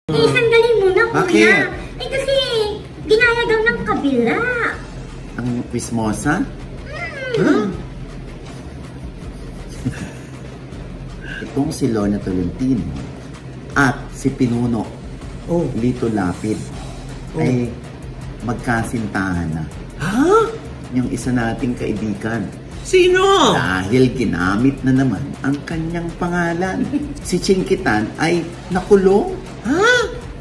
Sandali muna, kuya. Bakit? Kasi ginaya daw ng kabila. Ang Quizmosa? Huh? Itong si Lorna Tolentino at si Pinuno Lito Lapid ay magkasintahan na. Ha? Yung isa nating kaibigan. Sino? Dahil ginamit na naman ang kanyang pangalan. Si Chinkitan ay nakulong. Ha?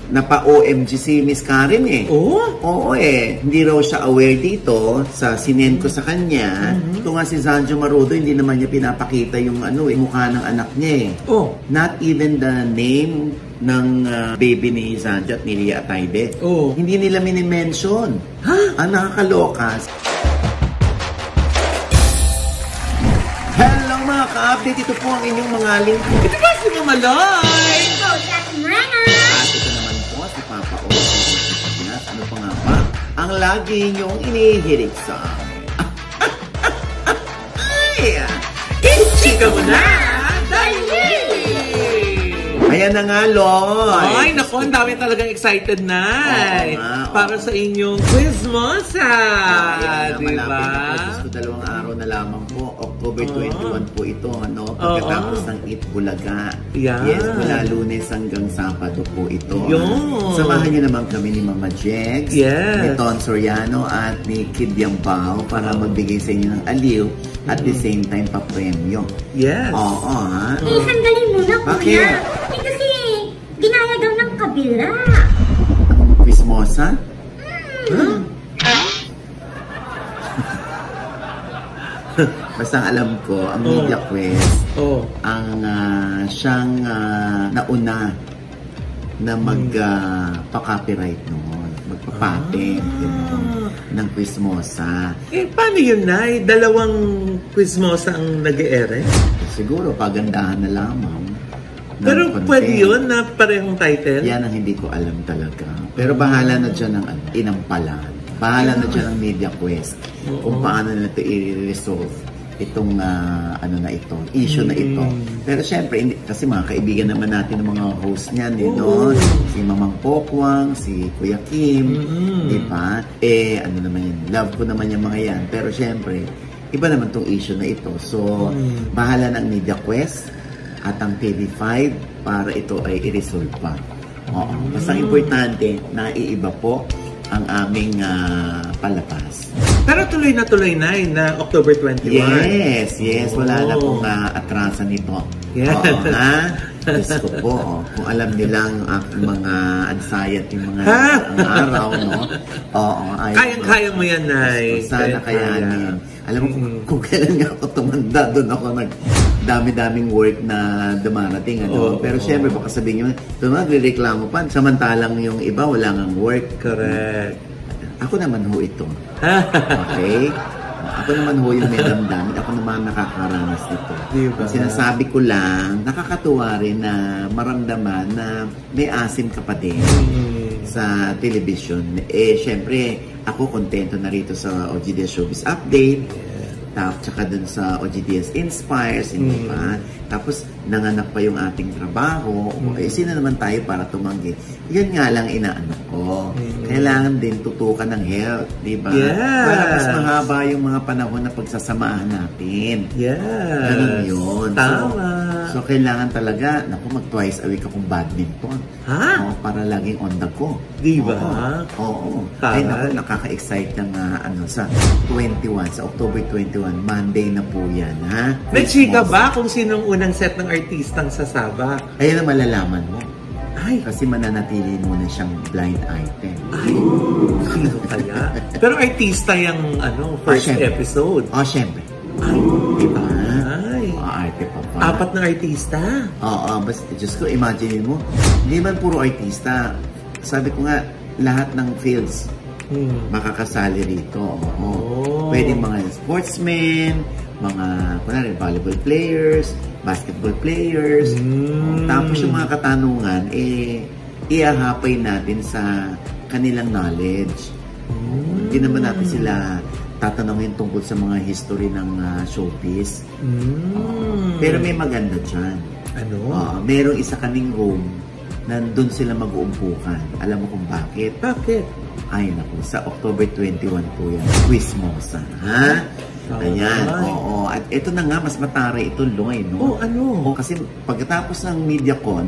Napa-OMG si Miss Karen eh. Oh? Oo eh. Hindi raw siya aware dito sa sinend ko sa kanya. Ito nga si Zanjo Marudo, hindi naman niya pinapakita yung mukha ng anak niya eh. Oh. Not even the name ng baby ni Zanjo at ni Lia Ataide. Oh. Hindi nila minimension. Ha? Ang nakakalokas. Hello mga ka-update, ito po ang inyong mga link. Ito ba si Mama Loy? Ito, Jack Mana. At ito naman po si Papa O. Ano pa nga ba? Ang lagi niyong inihirig sa amin. Ay! Chika mo na! Dali! Ayan na nga, Loy! Ay, naku, ang dami talagang excited na. Para sa inyong Quizmosa. Diba? Diba? Gusto 2 araw na lamang po. October 21 po ito, pagkatapos ng Eat Bulaga. Yeah. Yes, mula Lunes hanggang Sabado po ito. Yun. Samahan niyo naman kami ni Mama Jex, Yes. ni Ton Soriano at ni Kid Yampao para magbigay sa inyo ng aliw at the same time pa-premyo. Yes. Oo, ha? Sandali muna, kuya. Bakit? Kasi ginaya daw ng kabila. Quizmosa? Huh? Basta alam ko, ang Media Quest, ang siyang nauna na magpa-copyright noon, magpa-patent ng Quizmosa. Eh, paano yun, Nay? 2 Quizmosa ang nag-e-ere? Siguro, pagandahan na lamang. Pero pwede yun na parehong title? Yan ang hindi ko alam talaga. Pero bahala na dyan ang inampalan. Bahala na dyan ang Media Quest. Kung paano na ito i-resolve itong issue na ito. Pero syempre, kasi mga kaibigan naman natin ng mga host niyan, si Mamang Pokwang, si Kuya Kim, di ba? Naman yun, love ko naman yung mga yan. Pero syempre, iba naman tong issue na ito. So, bahala ng Media Quest at ang TV5 para ito ay i-resolve pa. Basta importante, naiiba po ang aming palabas. Pero tuloy na October 21. Yes. Wala na pong atrasan nito. Yes. Oo, ha? Diyos ko po, kung alam nilang mga anxiety, mga araw, no? Oo. Kayang-kaya mo yan, Nay. Sana kayanin. Alam mo, kung kailan nga ako tumanda, doon ako dami-daming work na dumarating. Pero syempre, baka sabihin nyo, ito nagre-reklamo pa. Samantalang yung iba, wala ngang work. Correct. Ako naman ho ito. Okay? Ako naman ho yung may damdamin. Ako naman nakakaranas nito. Diba? Sinasabi ko lang, nakakatuwa rin na maramdaman na may asim ka pa din sa television. Syempre, ako kontento na rito sa OGDS Showbiz Update. Tsaka dun sa OGDS Inspires, hindi ba? Tapos, nanganak pa yung ating trabaho. Sino naman tayo para tumanggi? Yun nga lang inaano ko. Kailangan din tutukan ng health, di ba? Yes. Para mas mahaba yung mga panahon na pagsasamahan natin. Yes. Ganun yun. Tama. So, kailangan talaga, mag-twice a week akong badminton. Ha? Para laging on the go. Di ba? Oo. Ay, nakaka-excite ng sa 21, sa October 21, Monday na po yan, ha? May chika ba kung sinong unang set ng artistang sasabak? Ayun ang malalaman mo. Ay. Kasi mananatili muna siyang blind item. Ay, sino kaya? Pero artista yung first episode. Syempre. Ay, diba? Ay. Arte pa. 4 na artista? Basta, Diyos ko, imagine mo, hindi man puro artista. Sabi ko nga, lahat ng fields makakasali rito. Pwede mga sportsmen, mga volleyball players, basketball players. Tapos yung mga katanungan, iahapay natin sa kanilang knowledge. Hindi naman natin sila tatanungin tungkol sa mga history ng showbiz. Pero may maganda dyan. Ano? Merong isa kaming room nandun sila mag-uumpukan. Alam mo kung bakit? Bakit? Ay, naku, sa October 21 po yan. Quizmosa, ha? Ayan, oo. At ito na nga, mas mataray ito, Loy, no? Oh, ano? Kasi pagkatapos ng MediaCon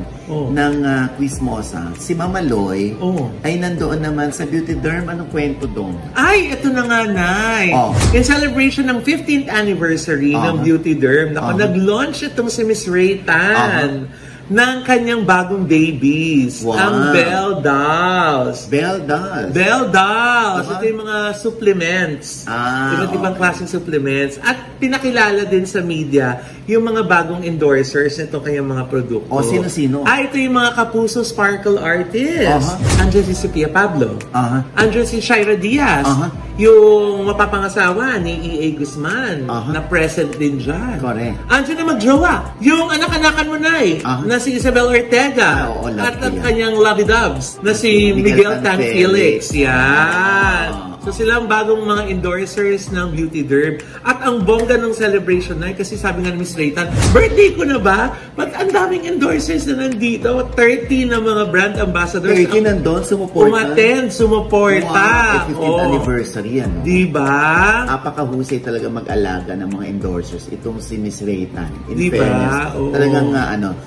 ng Quizmosa, si Mama Loy ay nandoon naman sa Beauty Derm. Anong kwento doon? Ay, ito na nga, Nay. In celebration ng 15th anniversary ng Beauty Derm, nag-launch itong si Miss Ray Tan ng kanyang bagong babies, ang Belle Dolls. Belle Dolls? Belle Dolls. Ito yung mga supplements. Iba't ibang klaseng supplements. At pinakilala din sa media yung mga bagong endorsers nitong kanyang mga produkto. O, sino-sino? Ito yung mga Kapuso Sparkle artists. Andiyan si Sophia Pablo. Andiyan si Shaira Diaz. Yung mapapangasawa ni E.A. Guzman na present din dyan. Correct. Andiyan na magjowa. Yung anak-anakan mo, Nay, na si Isabel Ortega at ang kanyang lovey-dubs na si Miguel Tan Felix. Yan. So sila ang bagong mga endorsers ng Beauty Derm. At ang bongga ng celebration na kasi sabi nga ni Miss Raytan, birthday ko na ba? Ba't ang daming endorsers na nandito? 30 na mga brand ambassadors. 30 nandun, sumuporta. Umattend, sumuporta. 15th anniversary yan. No? Diba? Napakahusay talaga mag-alaga ng mga endorsers. Itong si Miss Raytan. In diba? fairness, talagang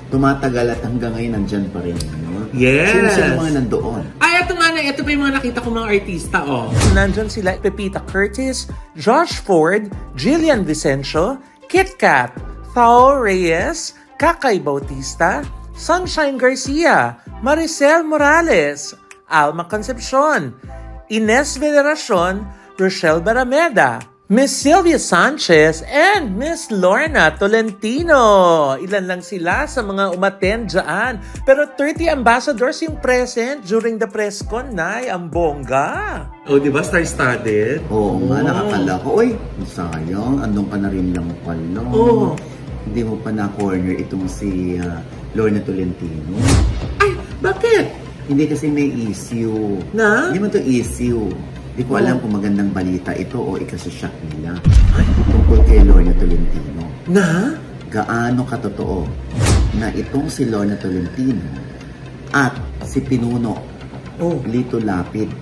tumatagal at hanggang ngayon nandyan pa rin. No? Yes. Sino mga nandoon? Ay, ito nga na. Ito pa yung mga nakita ko mga artista, Nandyan sila Pepita Curtis, Josh Ford, Jillian Vicencio, Kit Kat, Thao Reyes, Kakay Bautista, Sunshine Garcia, Maricel Morales, Alma Concepcion, Ines Veneracion, Rochelle Barameda, Miss Sylvia Sanchez, and Miss Lorna Tolentino. Ilan lang sila sa mga umattend dyan. Pero 30 ambassadors yung present during the press con, Nay. Ang bongga. Di ba? Star-studded. Oo nga, nakakala ko. Uy, sayang. Andun ka na rin lang pala. Hindi mo pa na-corner itong si Lorna Tolentino. Ay, bakit? Hindi kasi may issue. Na? Hindi mo to issue. Hindi ko alam kung magandang balita ito o ikasashock nila. Tungkol kay Lorna Tolentino. Na? Gaano katotoo na itong si Lorna Tolentino at si Pinuno Lito Lapid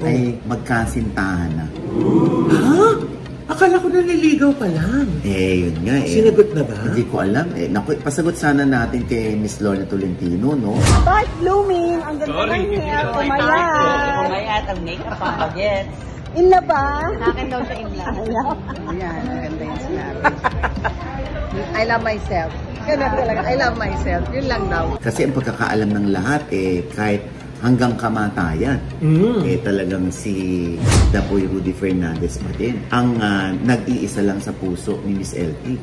ay magkasintahan na. Akala ko naliligaw pa lang. Yun nga Sinagot na ba? Hindi ko alam. Naku, pasagot sana natin kay Miss Lorna Tolentino, no? Start blooming! Ang ganda ng hair. Kumayat ang makeup ang bagets. In na ba? Akin daw siya in love. Yan, maganda yung sinabi. I love myself. Ganun talaga. I love myself. Yun lang daw. Kasi ang pagkakaalam ng lahat, kahit hanggang kamatayan, talagang si Dapoy Rudy Fernandez pa din ang nag-iisa lang sa puso ni Miss LT.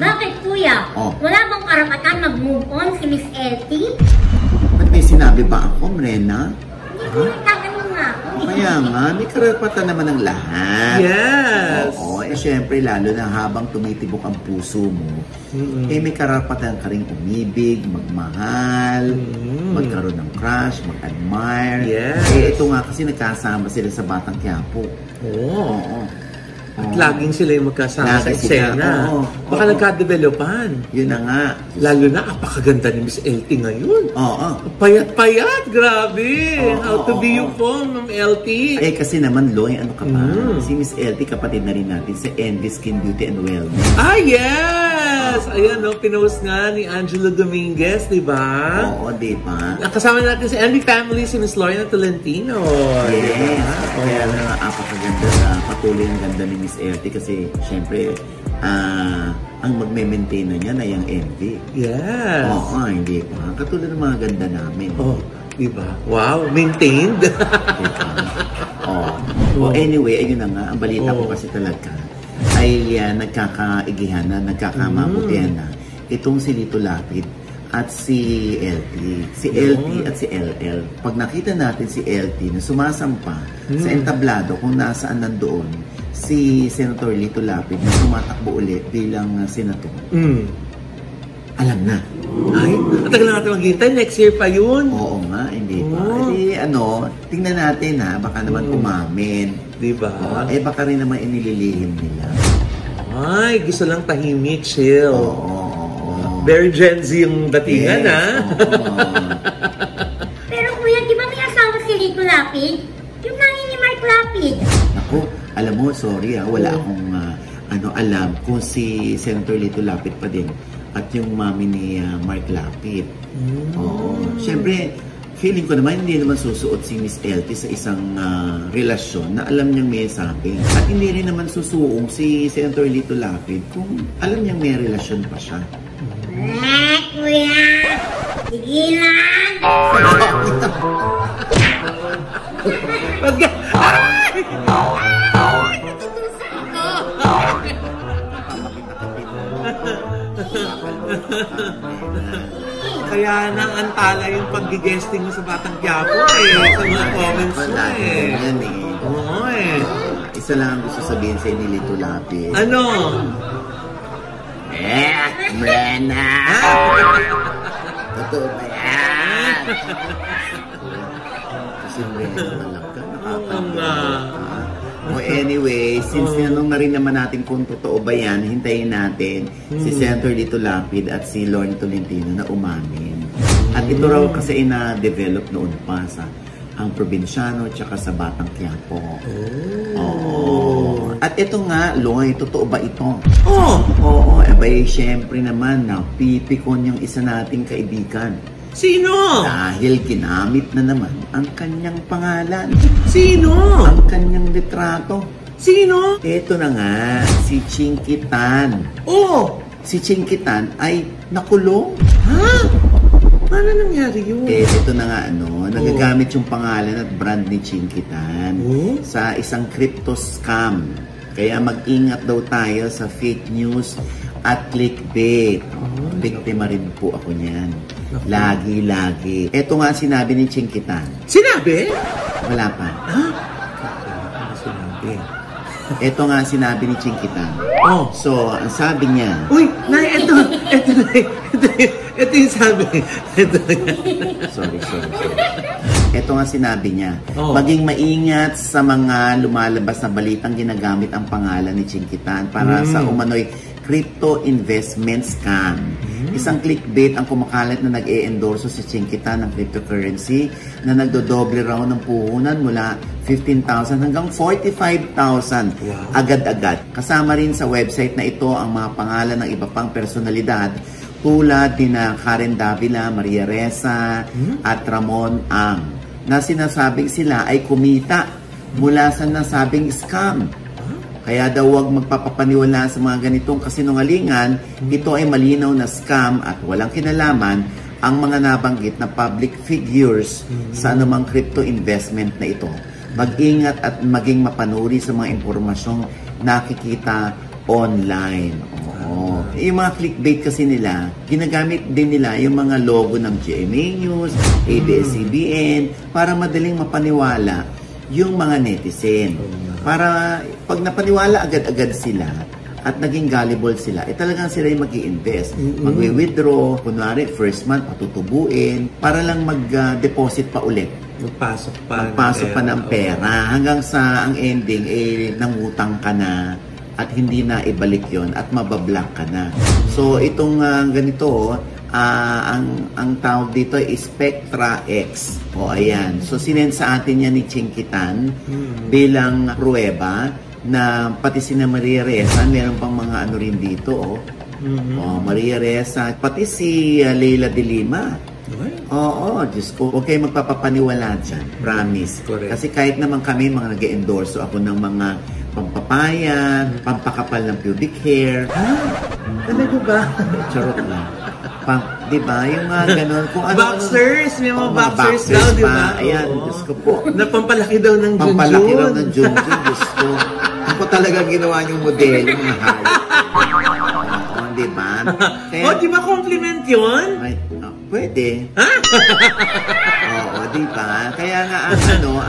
Bakit, kuya? Wala bang karapatan mag-move on si Miss LT? Ba't may sinabi ba ako, Mrena? Hindi ko nagtatanong nga ako. Kaya nga, may karapatan naman ng lahat. Yes! Syempre, lalo na habang tumitibok ang puso mo, may karapatan ka rin umibig, magmahal, magkaroon ng crush, mag-admire. Yes! Ito nga kasi nagkasama sila sa Batang Quiapo. At laging sila yung magkasama sa eksena. Baka nagka-developan. Yun na nga. Lalo na, apakaganda ni Miss LT ngayon. Payat-payat, grabe. How to be you po, Ma'am LT. Kasi naman, Loy, ano ka ba? Si Miss LT, kapatid na rin natin sa Envy Skin Beauty and Wellness. Yes! Ayan, pinost nga ni Angelo Dominguez, di ba? Diba? Kasama natin sa Envy family, si Miss Lorna Tolentino. Yes. Kaya na, apakaganda sa patuloy ang ganda ni Miss LT kasi syempre ang magme-maintain na niya na yung Envy. Yes. Hindi pa. Katulad ng mga ganda namin. Diba? Wow, maintained. Anyway, ayun na nga. Ang balita ko kasi talaga ay nagkakaigihan na, nagkakamabutihan na. Itong si Lito Lapid at si LT. Si LT at si LL. Pag nakita natin si LT na sumasampa sa entablado kung nasaan nandoon si Senator Lito Lapid na tumatakbo ulit bilang senator. Alam na. Ay, matagal na natin maghintay. Next year pa yun. Oo nga, hindi pa. Tingnan natin baka naman umamin. Diba? Baka rin naman inililihim nila. Ay, gusto lang tahimik, chill. Very Gen Z yung datingan, Yes, ha? Pero kuya, di ba may asawa si Rico Lapid? Yung nanay ni Mark Lapid. Ako, alam mo, sorry wala akong alam kung si Senator Lito Lapid pa din at yung mami ni Mark Lapid. Oo. Siyempre, feeling ko naman hindi naman susuot si Miss LT sa isang relasyon na alam niyang may sabi. At hindi rin naman susuong si Senator Lito Lapid kung alam niyang may relasyon pa siya. Kuya! Tigilan! Kaya naantala yung pag-guesting mo sa Batang Quiapo sa mga comments mo Yan Oo Isa lang ang gusto sabihin sa ni Lito Lapid. Ano? Brena! Totoo ba yan? Kasi Brena talaga, anyway, since tinanong na rin naman natin kung totoo ba yan, hintayin natin si Senator Lito Lapid at si Lorne Tolentino na umamin. At ito raw kasi na-develop noon pa sa ang probinsyano tsaka sa Batang Quiapo. Oo. At ito nga, Loy, totoo ba ito? Oo, abay, syempre naman, napipikon yung isa nating kaibigan. Sino? Dahil ginamit na naman ang kanyang pangalan. Sino? Ang kanyang litrato. Sino? Ito na nga, si Chinkitan. Si Chinkitan ay nakulong. Ha? Paano nangyari yun? Ito na nga, nagagamit yung pangalan at brand ni Chinkitan sa isang crypto scam. Kaya mag-ingat daw tayo sa fake news at clickbait. Biktima rin po ako niyan. Lagi-lagi. Ito nga sinabi ni Chinkitan. Sinabi? Wala pa. Sinabi. Ito nga sinabi ni Chinkitan. So, ang sabi niya... Uy, Nay, ito yung sabi. Sorry. Ito nga sinabi niya. Maging maingat sa mga lumalabas na balitang ginagamit ang pangalan ni Chinkitan para sa umano'y crypto investment scam. Isang clickbait ang kumakalat na nag-e-endorso si Chinkitan ng cryptocurrency na nagdodoble raw ng puhunan mula 15,000 hanggang 45,000 agad-agad. Kasama rin sa website na ito ang mga pangalan ng iba pang personalidad tulad ni Karen Davila, Maria Ressa at Ramon Ang na sinasabing sila ay kumita mula sa nasabing scam. Kaya daw huwag magpapapaniwala sa mga ganitong kasinungalingan. Ito ay malinaw na scam at walang kinalaman ang mga nabanggit na public figures sa anumang crypto investment na ito. Mag-ingat at maging mapanuri sa mga impormasyong nakikita online. Yung mga clickbait kasi nila, ginagamit din nila yung mga logo ng GMA News, ABS-CBN para madaling mapaniwala yung mga netizen. Para pag napaniwala agad-agad sila at naging gullible sila, talagang sila yung mag-i-invest. Magwi-withdraw, kunwari first month patutubuin, para lang mag-deposit pa ulit. Magpasok pa ng pera hanggang sa ang ending nangutang ka na at hindi na ibalik yon at mabablock ka na. So itong ganito, ang tawag dito ay Spectra X. Ayan. So sinend sa atin yan ni Chinkitan bilang pruweba na pati si Maria Ressa, meron pang mga ano rin dito. Maria Ressa, pati si Leila de Lima. Diyos ko, huwag kayo magpapapaniwala dyan. Promise. Correct. Kasi kahit naman kami, mga nag-endorso ako ng mga pampapayan, pampakapal ng pubic hair. Talaga ba? Charot lang. Diba? Yung mga ganun. Kung ano, boxers! May mga boxers daw, diba? Ayan, Diyos ko po. Napampalaki daw ng Junjun. Pampalaki daw ng Junjun, Diyos ko. Ako talaga ginawa niyong modelo ng hayop. Diba? Kaya, diba compliment yun? Pwede. Diba? Kaya nga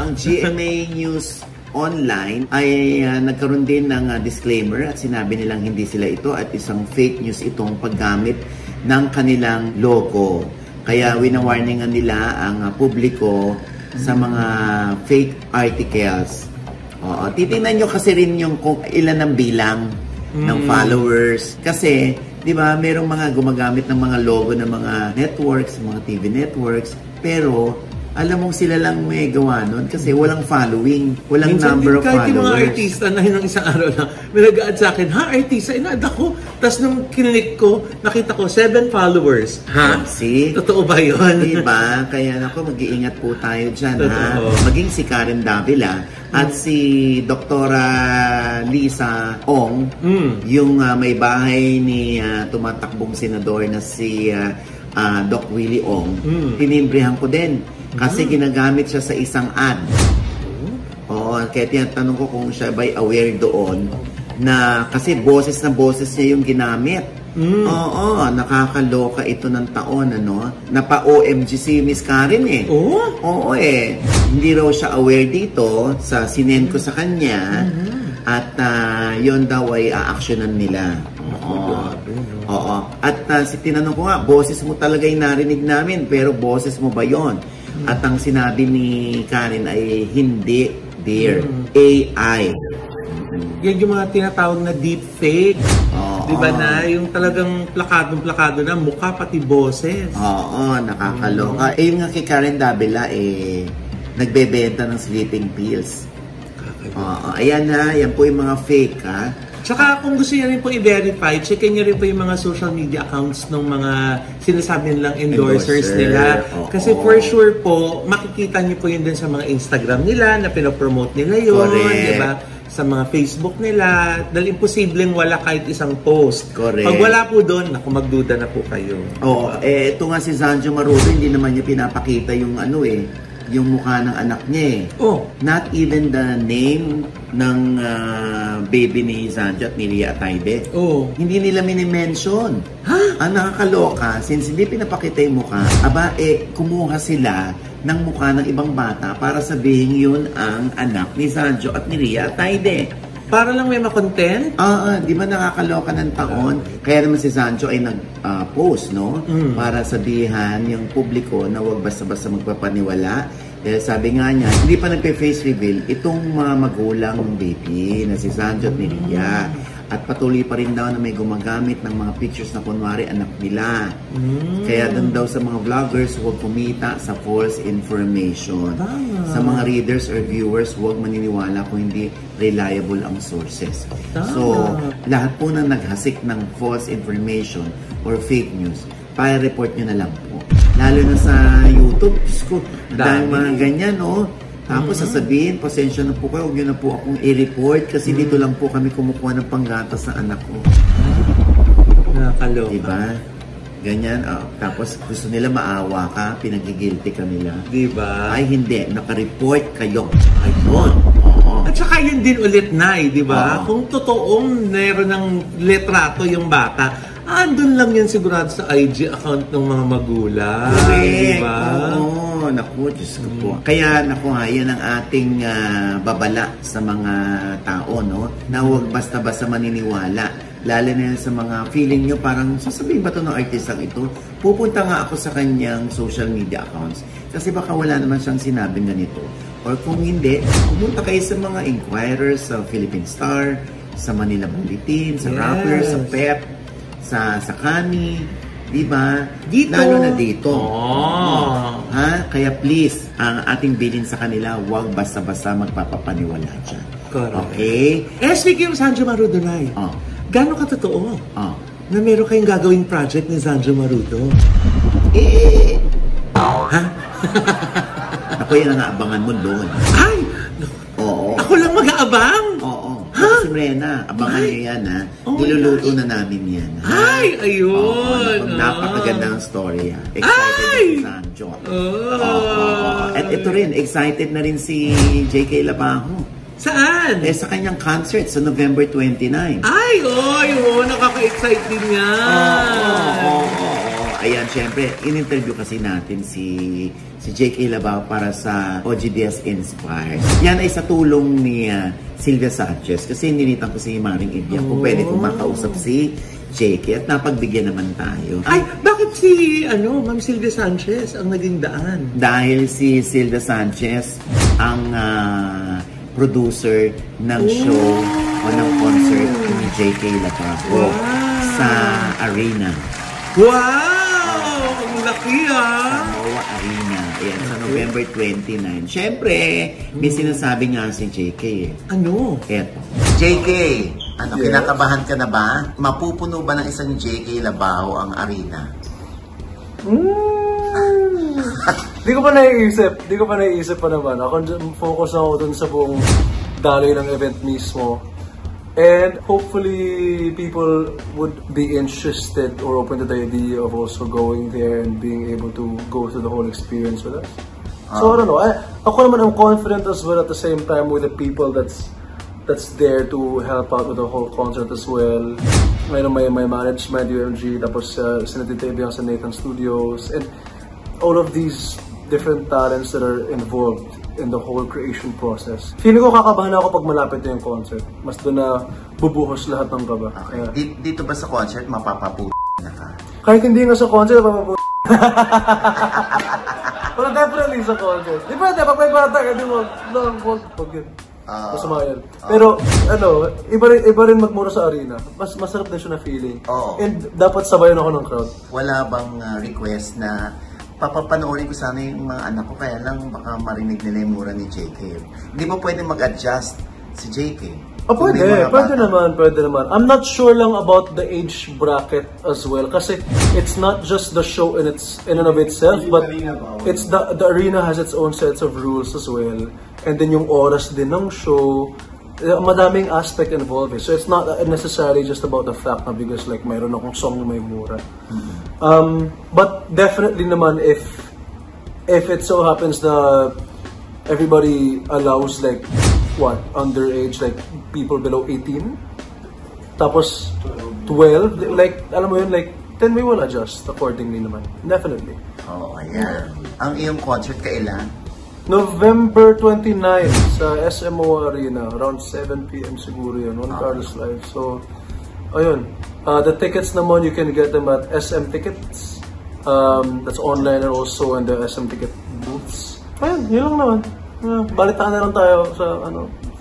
ang GMA News online ay nagkaroon din ng disclaimer at sinabi nilang hindi sila ito at isang fake news itong paggamit ng kanilang logo. Kaya winawarningan nila ang publiko sa mga fake articles. Titingnan nyo kasi rin yung kung ilan ang bilang ng followers. Kasi, di ba, merong mga gumagamit ng mga logo ng mga networks, mga TV networks, pero alam mong sila lang may gawa nun kasi walang following, walang minsan number of kahit followers. Yung mga artista na ng isang araw lang, may nag-add sa akin, ha, artista, ina-add ako. Tapos nung kinilik ko, nakita ko, 7 followers. Ha? See? Totoo ba yun? Diba? Kaya ako, mag-iingat po tayo dyan, ha? Maging si Karen Davila at si Doktora Lisa Ong, yung may bahay ni tumatakbong senador na si Doc Willie Ong, tinimbrihan ko din. Kasi ginagamit siya sa isang ad. Oo, kaya tinatanong ko kung siya ba'y aware doon na kasi boses na boses niya yung ginamit. Oo, nakakaloka ito ng taon, ano? Napa-OMG si Miss Karen eh. Oo eh. Hindi raw siya aware dito sa sinend ko sa kanya at yon daw ay a-actionan nila. Oo. At tinanong ko nga, boses mo talaga yung narinig namin, pero boses mo ba yon? At ang sinabi ni Karen ay hindi, dear. AI. Yan yung mga tinatawag na deepfake. Di ba na? Yung talagang plakadong-plakado na, mukha pati boses. Oo, nakakaloka. Yung nga kay Karen Davila, nagbebenta ng sleeping pills. Ayan na, yan po yung mga fake, ha? Tsaka kung gusto niya rin po i-verify, checkin niyo rin po yung mga social media accounts ng mga sinasabi nilang endorsers nila. Kasi for sure po, makikita niyo po yun din sa mga Instagram nila na pinopromote nila yun, di ba? Sa mga Facebook nila, dahil imposibleng wala kahit isang post. Correct. Pag wala po doon, naku, magduda na po kayo. Ito nga si Zanjo Marudo, hindi naman niya pinapakita yung yung mukha ng anak niya eh. Not even the name ng baby ni Zanjo at ni Ria Ataide. Hindi nila minimension. Ang nakakaloka, since hindi pinapakita yung mukha, kumuha sila ng mukha ng ibang bata para sabihin yun ang anak ni Zanjo at ni Ria Ataide. Para lang may makontent? Di ba nakakaloka ng taon? Kaya naman si Zanjo ay nag-post, no? Para sabihan yung publiko na huwag basta-basta magpapaniwala. Sabi nga niya, hindi pa nagpe-face reveal itong mga magulang ng baby na si Zanjo at ni Ria. At patuloy pa rin daw na may gumagamit ng mga pictures na kunwari anak nila. Kaya doon daw sa mga vloggers, huwag kumita sa false information. Sa mga readers or viewers, huwag maniniwala kung hindi reliable ang sources. So, lahat po na naghasik ng false information or fake news, pa-report nyo na lang po. Lalo na sa YouTube, dahil mga ganyan, no? Tapos sasabihin, pasensya na po kayo, huwag nyo na po akong i-report kasi dito lang po kami kumukuha ng panggatas sa anak ko. Nakakaloka. Diba? Ganyan. Tapos gusto nila maawa ka, pinagigilty ka nila. Diba? Ay hindi, naka-report kayo. Ayun. At saka yun din ulit na diba? Kung totoong meron ng litrato yung bata, andun lang yan sigurado sa IG account ng mga magulang. Correct. Diba? Naku, Diyos ko po. Kaya, naku ha, yan ang ating babala sa mga tao, no? Na huwag basta-basta maniniwala. Lalo na yan sa mga feeling nyo, parang sasabihin ba ito ng artistang ito? Pupunta nga ako sa kanyang social media accounts. Kasi baka wala naman siyang sinabing ganito. Or kung hindi, pumunta kayo sa mga inquirers, sa Philippine Star, sa Manila Bulletin, sa Rappler, sa PEP, sa Kani, diba? Dito. Lalo na dito. Kaya please, ang ating bilin sa kanila, huwag basta-basta magpapapaniwala dyan. Correct. Okay? Speaking of Zanjo Marudo, gano'n ka totoo na meron kayong gagawing project ni Zanjo Marudo? Ako yan ang aabangan mo doon. Ay! Oo. Ako lang mag-aabang? Oo. Si Rena, abangan niyo yan, ha? Niluluto na namin yan. Ay! Ayun! Napakaganda ang story, ha? Excited na si Zanjo. At ito rin, excited na rin si J.K. Labajo. Saan? Sa kanyang concert sa November 29. Ay! Nakaka-excite din yan! Ayan, syempre, in-interview kasi natin si J.K. Labajo para sa OGDS Inspires. Yan ay sa tulong ni Sylvia Sanchez kasi ninitan ko si Maring Ibia kung pwede kong makausap si J.K. at napagbigyan naman tayo. Ay, bakit si Ma'am Sylvia Sanchez ang naging daan? Dahil si Sylvia Sanchez ang producer ng show ako ng concert ni JK Labago sa Arena. Wow! Ang laki ah! Sa MOA Arena. Ayan, sa November 29. Siyempre, may sinasabi nga si JK eh. Ano? Eto. JK, ano, kinakabahan ka na ba? Mapupuno ba ng isang JK Labaho ang arena? Di ko pa naiisip pa naman. Ako focus ako dun sa buong daloy ng event mismo. And hopefully people would be interested or open to the idea of also going there and being able to go through the whole experience with us. So I don't know. Ako naman, I'm confident as well at the same time with the people that's there to help out with the whole concert as well. May management, UMG, tapos sinatitibig sa Nathan Studios, and all of these different talents that are involved in the whole creation process. Feeling ko kakabahan ako pag malapit na yung concert. Mas doon na bubuhos lahat ng kaba. Okay. Dito ba sa concert, mapapapu na ka? Kahit hindi nga sa concert, mapapapu. Pero definitely sa concert. Di ba, pag may bata ka, di mo, wag yun. Masama yan. Pero, ano, iba rin magmura sa arena. Masarap din siya na feeling. And dapat sabayan ako ng crowd. Wala bang request na papapanoorin ko sana yung mga anak ko, kaya lang baka marinig nila yung mura ni JK. Hindi mo pwede mag-adjust si JK? Pwede naman. I'm not sure lang about the age bracket as well, kasi it's not just the show in and of itself, but it's the arena has its own sets of rules as well. And then yung oras din ng show, madaming aspect involved. So it's not necessarily just about the fact na because like mayroon akong song na may mura. But definitely naman if it so happens that everybody allows like underage, like people below 18, tapos 12, like alam mo yun, like then we will adjust accordingly naman. Definitely. Ayan. Ang iyong concert kailan? November 29 sa SMO Arena, around 7 PM siguro yun, Juan Carlos Live. So, ayun. The tickets naman, you can get them at SM Tickets. That's online and also in the SM Ticket booths. Ayun, yun lang naman. Balitaan na lang tayo sa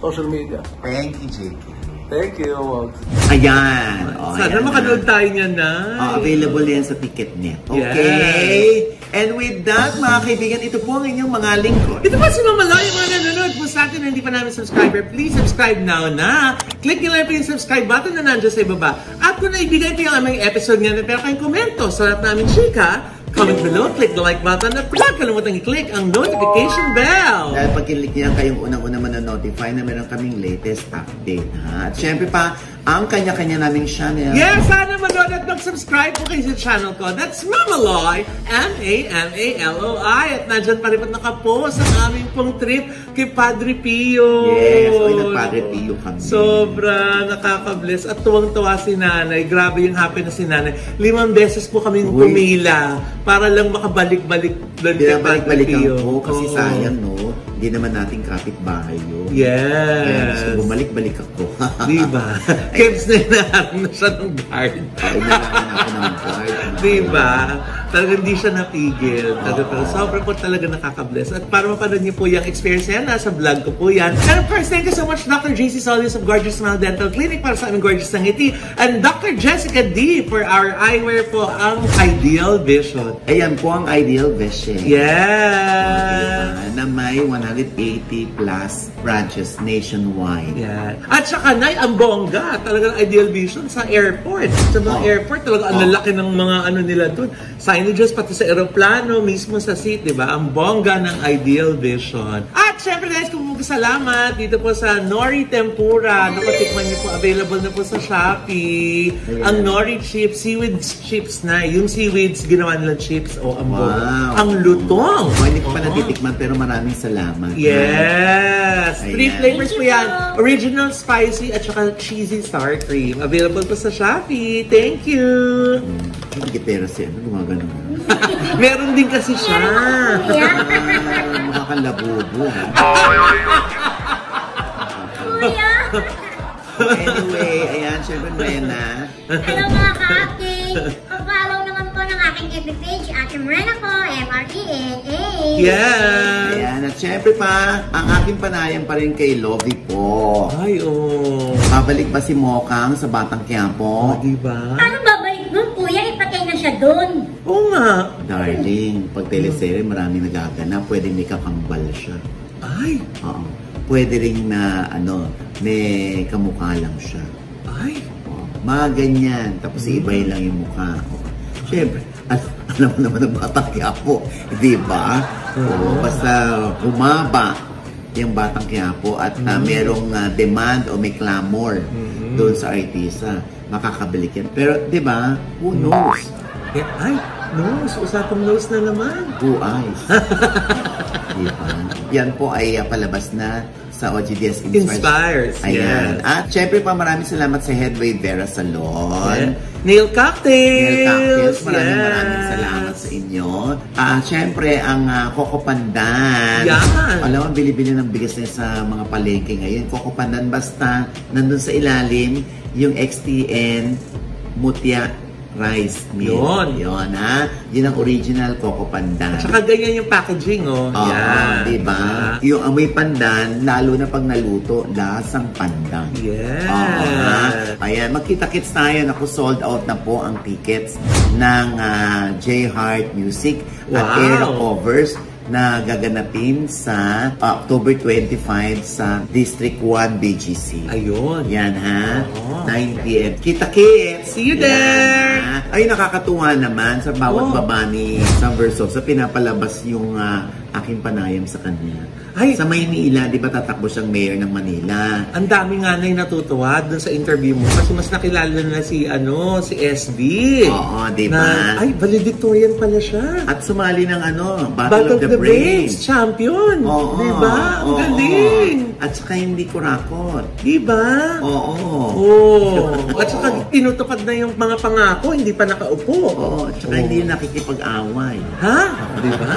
social media. Thank you, JK. Thank you, Walt. Ayan. Sana makanood tayo niya na. Available yan sa Ticketnet. Okay? And with that, mga kaibigan, ito po ang inyong mga lingkod. Ito pa si Mama Loy, yung mga nanonood po sa atin na hindi pa namin subscriber. Please subscribe now na. Click nyo lang po yung subscribe button na nandiyan sa ibaba. At kung naibigay po yung aming episode nga na pero kayong komento sa lahat namin chika, comment below, click the like button at huwag kalimutang i-click ang notification bell. Dahil pag kinlik niya kayong unang-una man-notify na meron kaming latest update. At syempre pa, ang kanya-kanya naming channel. Yes, sana manood at mag-subscribe po kayo sa channel ko. That's Mama Loy, M-A-M-A-L-O-I. At nandyan pa rin at nakapost ang aming pong trip kay Padre Pio. Yes, nag-Padre Pio kami. Sobra nakaka-bless. At tuwang-tuwa si Nanay. Grabe yung happiness si Nanay. 5 beses po kaming pumila para lang makabalik-balik doon kay Padre Pio. Kasi sayang, no? Hindi naman nating kapitbahay yun. Yes. Kaya gusto bumalik-balik ako. Diba? Kebs na hinaharang na siya ng guard. Hinaharang ako ng guard. Diba? Talagang hindi siya napigil. Sobrang po talaga nakaka-bless. At para mapanood niyo po yung experience yan, nasa vlog ko po yan. And of course, thank you so much Dr. JC Solis of Gorgeous Smile Dental Clinic para sa aming gorgeous na ngiti. And Dr. Jessica D for our eyewear po, ang Ideal Vision. Ayan po ang Ideal Vision. Yeah! Na may 180 plus branches nationwide. Yeah. At saka ang bongga, talagang Ideal Vision sa airport. Sa mga airport, talagang ang lalaki ng mga ano nila doon. Signages pati sa aeroplano, mismo sa seat, di ba? Ang bongga ng Ideal Vision. At syempre guys, salamat dito po sa Nori Tempura. Nakatikman niyo po, available na po sa Shopee. Yeah. Ang Nori chips, seaweed chips na. Yung seaweeds, ginawa nilang chips. Ang lutong. Hindi ko pa natitikman, pero maraming salamat. Yes! 3 flavors po yan. Original, spicy, at saka cheesy sour cream. Available po sa Shopee. Thank you! Hindi pero siya, gumagano. Meron din kasi siya. Makakalabubo. Kuya! Anyway, ayan, syempre Mena. Hello mga ka-update! Pag-follow naman po ng aking FB page, Ate Morena po, M-R-E-N-A. Yes! Ayan, at syempre pa, ang aking panayam pa rin kay Lovie po. Ay, oh. Babalik ba si Mokang sa Batang Quiapo? Diba? Ano babalik nun, kuya? Ipatay na siya doon. Oo nga. Darling, pag teleserye marami nagaganap, pwede may kakambal siya. Ay, Oo. Pwede rin na, may kamukha lang siya. ay. Oo. Mga ganyan. Tapos ibay lang yung mukha. Oo. Siyempre, alam mo naman ang Batang Quiapo. Di ba? Oo. Basta humaba yung Batang Quiapo at merong demand o may clamor doon sa artista. Makakabalik yan. Pero, di ba? Who knows? Ay, nose. Usapang nose na naman. Who eyes? Diba? Yan po ay palabas na sa OGDS Inspires. Ayan. Yes. At syempre pa maraming salamat sa Headway Vera Salon. Nail cocktails. Nail Cocktails. Maraming Yes. salamat sa inyo. Syempre ang Coco Pandan. Yan. Alam mo, bili-bili ng bigas na sa mga palengke ngayon. Coco Pandan basta nandun sa ilalim yung XTN Mutya Rice Meal. Yun, ha? Yun ang original Coco Pandan. Tsaka ganyan yung packaging, oh. Oo, Yan. diba? Yung amoy pandan, lalo na pag naluto, lasang pandan. Yes. Oo, ha? Ayan, magkita-kits tayo. Naku, sold out na po ang tickets ng J Heart Music at Wow. Era Covers na gaganapin sa October 25 sa District 1 BGC. Ayun. Yan, ha? Oo. 9 p.m. Kita-kits! See you there! Ha? Ay, nakakatuwa naman sa bawat baba ni Sam Versosa, pinapalabas yung aking panayam sa kanya. Ay. Sa Maynila, di ba tatakbo siyang mayor ng Manila? Ang dami nga na yung natutuwa dun sa interview mo kasi mas nakilala na si SB. Oo, di ba? Na, ay, valedictorian pala siya. At sumali ng Battle of the Brains. Champion. Oo. Di ba? Ang Oo. galing. At saka hindi kurakot. Di ba? Oo. Oo. At saka tinutupad na yung mga pangako, hindi pa nakaupo. Oo. At saka hindi nakikipag-away. Ha? Di ba?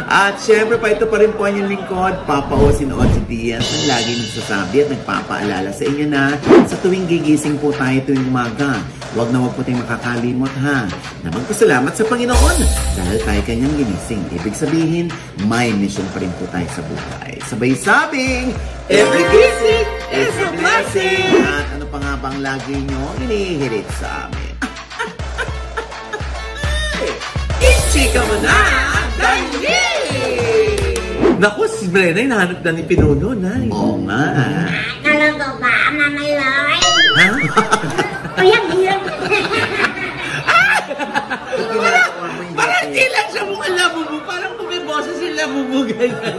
At syempre pa, ito pa rin po ang inyong lingkod, Papa Osin Oji Diaz, ang lagi nagsasabi at nagpapaalala sa inyo na sa tuwing gigising po tayo tuwing umaga, huwag na huwag po tayong makakalimot ha, na magpasalamat sa Panginoon dahil tayo kanyang ginising. Ibig sabihin, may mission pa rin po tayo sa buhay. Sabay sabing, every gising is a blessing! At ano pa nga bang lagi nyo inihirit sa amin? Ichika mo na! Dali! Naku, si Brenay, nahanap na ni Pinuno, Nay. Oo nga. Talaga ba, Nanay Loy? Ha? Kuya, bilang. Ginagawa mo yung Parang di lang siya mukhang labubo. Parang kung may boses yung labubo, ganyan.